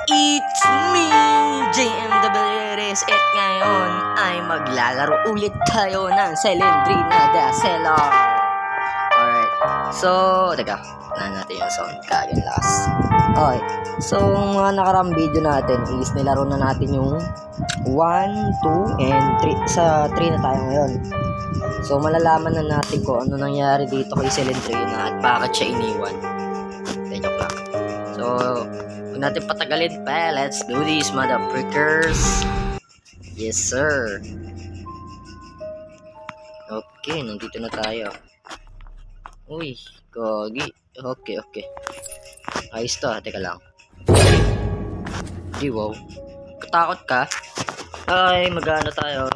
It's me, JMWRS, at ngayon ay maglalaro ulit tayo ng Selendrina The Seller. Alright, so, teka, natin yung sound kagan last. Okay, so mga nakarang video natin is nilaro na natin yung 1, 2, and 3. Sa 3 na tayo ngayon. So malalaman na natin kung ano nangyari dito kay Selendrina at bakit siya iniwan. Joke lang. So, huwag natin patagalin pa. Let's do this, motherfuckers. Yes, sir. Okay, nandito na tayo. Uy, gogi. Okay. Ayos to, teka lang. Di, wow. Katakot ka? Ay, mag-ano tayo.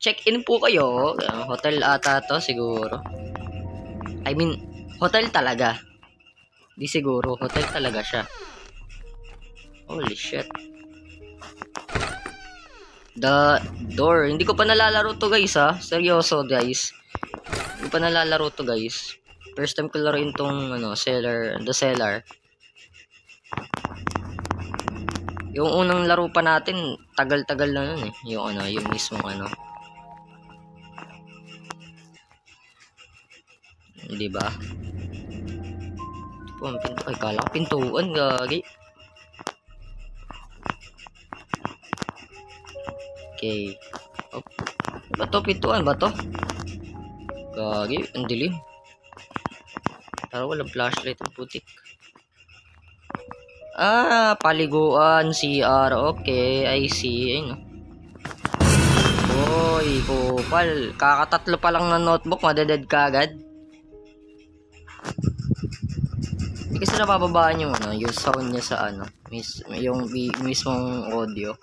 Check-in po kayo. Hotel ata to siguro. I mean, hotel talaga. Di siguro, hotel talaga siya. Holy shit. The door. Hindi ko pa nalalaro to guys ha. Seryoso guys. Hindi pa nalalaro to guys. First time ko laruin tong The Seller. Yung unang laro pa natin, tagal-tagal na nun eh. Yung mismong Di ba? Ito po ang pinto. Ay, kala ko pintuan, gagi. Okay. Oh. Ba to? Pintuan ba to? Gagi, ang dilim. Parang walang flashlight ang putik. Ah, paliguan, CR. Okay, I see. Ayun. Hoy, kupal. Kakatatlo pa lang ng notebook, madeded ka agad. Hindi kasi napababaan yung sound niya sa yung mismong audio.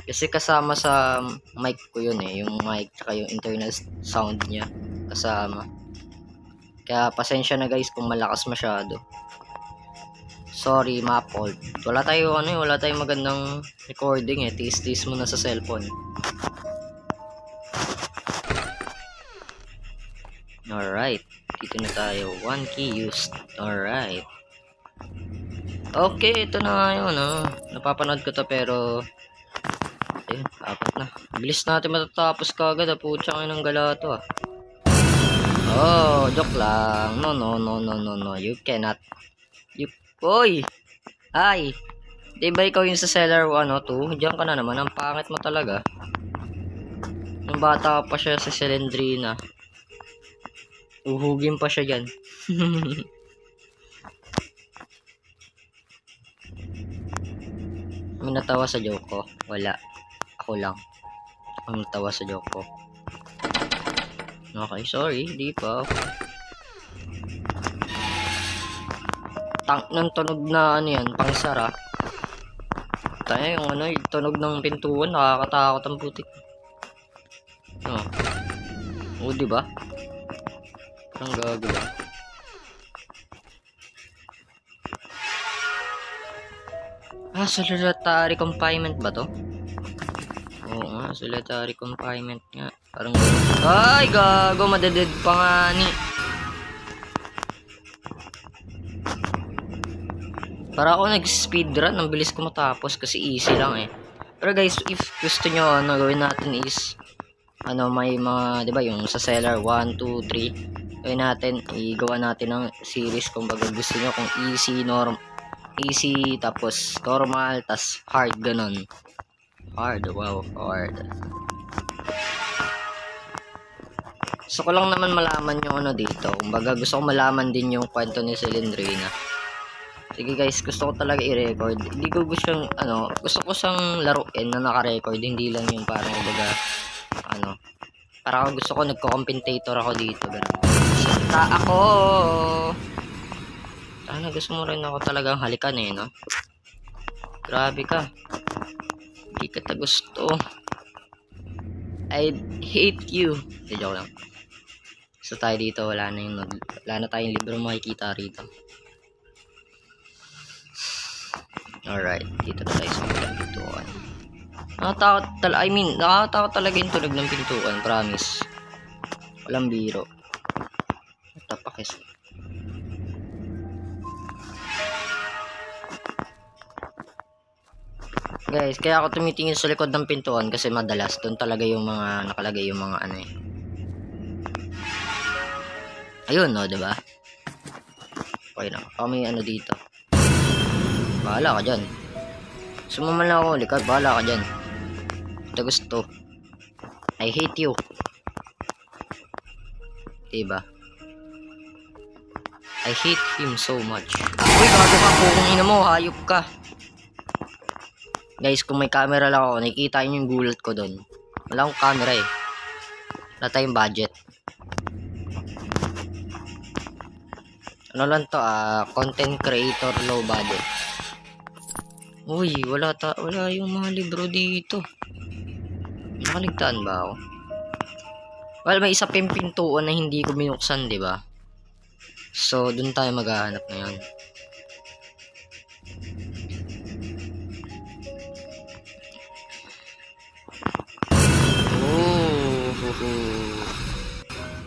Kasi kasama sa mic ko yun eh, yung mic tsaka yung internal sound niya kasama. Kaya pasensya na guys kung malakas masyado. Sorry, ma-fault. Wala tayong magandang recording eh. Tis mo na sa cellphone. Alright. Dito na tayo. 1 key used. Alright. Okay, ito na nga yun. Napapanood ko to pero ayun, apat na. Bilis natin matatapos kagad. Putsang ng gala to ah. Oh, joke lang. No. You cannot. Oy! Ay! Diba ikaw yung sa Seller 1 o 2? Diyan ka na naman. Ang pangit mo talaga. Nung bata pa siya sa Selendrina. Uhugin pa siya dyan. May natawa sa joke ko? Wala. Ako lang. Ang natawa sa joke ko. Okay, sorry. Di pa. Tank ng tunog na yan, pangsara. Tayo yung yung tunog ng pintuan, nakakatakot ang putik. Oh, di ba? Ang gagawin. Solitary confinement ba to? Oo nga, solitary confinement nga. Parang ay, gago, madeded pa nga ni. Para ako nag-speedrun, ang bilis ko matapos kasi easy lang eh. Pero guys, if gusto nyo, gawin natin is may mga, di ba, yung sa Seller 1, 2, 3. Gawin natin, igawa natin ng series kung baga gusto nyo, kung easy, tapos normal, tas hard, ganun. Hard, wow, hard. So ko lang naman malaman yung dito. Kung baga gusto ko malaman din yung kwento ni Selendrina. Sige guys, gusto ko talaga i-record. Hindi ko gusto gusto ko siyang laruin na naka-record, hindi lang yung parang para gusto ko nagko-commentator ako dito, ganun. Salita ako. Gusto mo rin ako talagang halikan eh, no? Grabe ka. Hindi kita gusto. I hate you. Joke lang. So tayo dito, wala na tayong libro makikita rito. Alright, dito na tayo sa pintuan. Nakakatakot talaga yung tunog ng pintuan, promise. Walang biro. the fuck is... Guys, kaya ako tumitingin sa likod ng pintuan kasi madalas doon talaga yung mga nakalagay yung mga ano eh. Ayun, no, diba? Okay na. May ano dito. Bahala ka dyan. Sumaman lang ako, likod. Bahala ka dyan. Ito gusto. I hate you. Diba? I hate him so much. Uy, gago ka po kung ina mo. Hayop ka. Guys, kung may camera lang ako, nakikita nyo yung gulat ko doon. Wala akong camera eh. Wala tayong budget. Ano lang to, content creator low budget. Uy, wala yung mga libro dito. Nakaligtaan ba ako? Well, may isa pang pintuan na hindi ko binuksan, di ba? So, dun tayo maghahanap ngayon.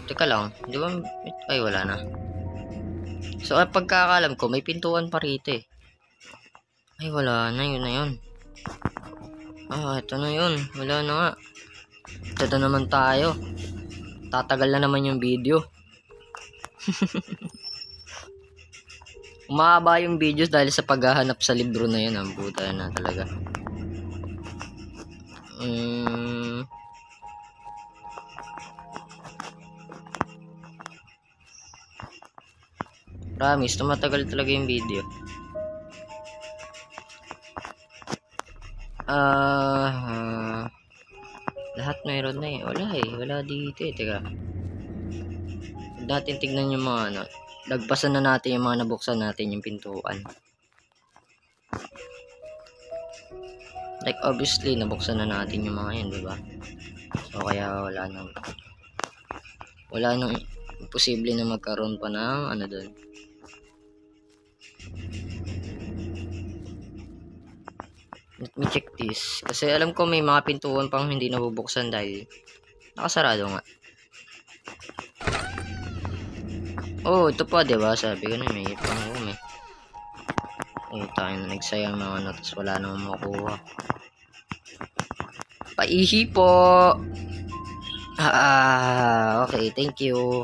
Teka lang, di ba? Ay, wala na. So, pagkakalam ko, may pintuan pa rito eh. Ay, wala na, yun na yun. Ito na yun. Wala na nga. Ito naman tayo. Tatagal na naman yung video. Umahaba yung videos dahil sa paghahanap sa libro na yun. Ang buta na talaga. Promise, tumatagal talaga yung video. Lahat mayroon na eh. Wala dito eh. Teka. Natin tignan yung mga ano. Lagpasan na natin yung mga nabuksan natin yung pintuan. Like obviously nabuksan na natin yung mga yan, di ba? So kaya wala nang imposible na magkaroon pa ng ano doon. Let me check this. Kasi alam ko may mga pintuan pang hindi nabubuksan dahil nakasarado nga. Oh, ito pa, diba? Sabi ko na may pang-room eh. Tayo na nagsayang mga ano, tapos wala namang makuha. Paihi po! Okay, thank you.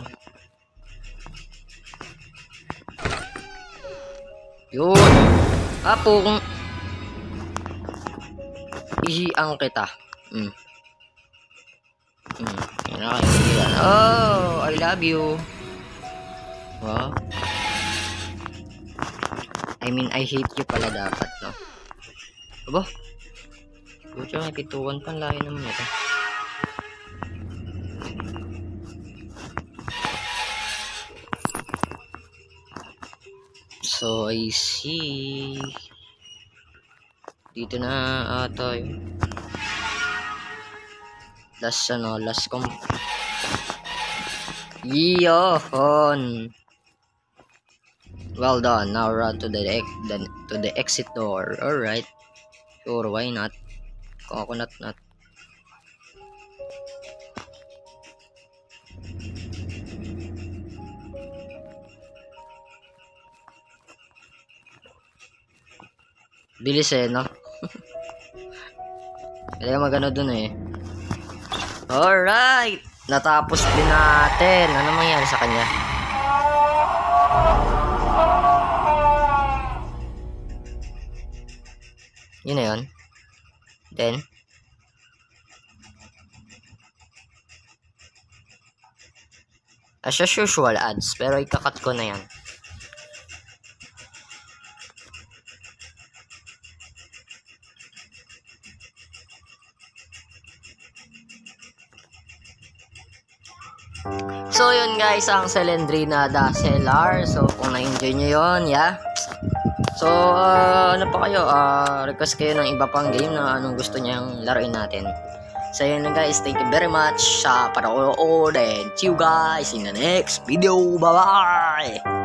Yun! Kung ihiang kita. Oh, I love you. Wow. I mean, I hate you pala dapat, no? Aba? Pucha, may pituan pa. Layo naman ito. So, I see. Dito na ata yun. Last Yohon. Well done. Now run to the exit door. Alright. Sure, why not? Coconut nut. Bilis eh, no? Kaya magano dun eh. Alright! Natapos din natin. Ano mangyari sa kanya? Yun na yun. Then, as usual ads, pero ikakat ko na yan. So yun guys, ang Selendrina the Cellar. So kung na-enjoy nyo yun, yeah. So ano pa kayo, request kayo ng iba pang game na anong gusto nyang laruin natin. So yun guys, thank you very much sa panonood and see you guys in the next video. Bye bye.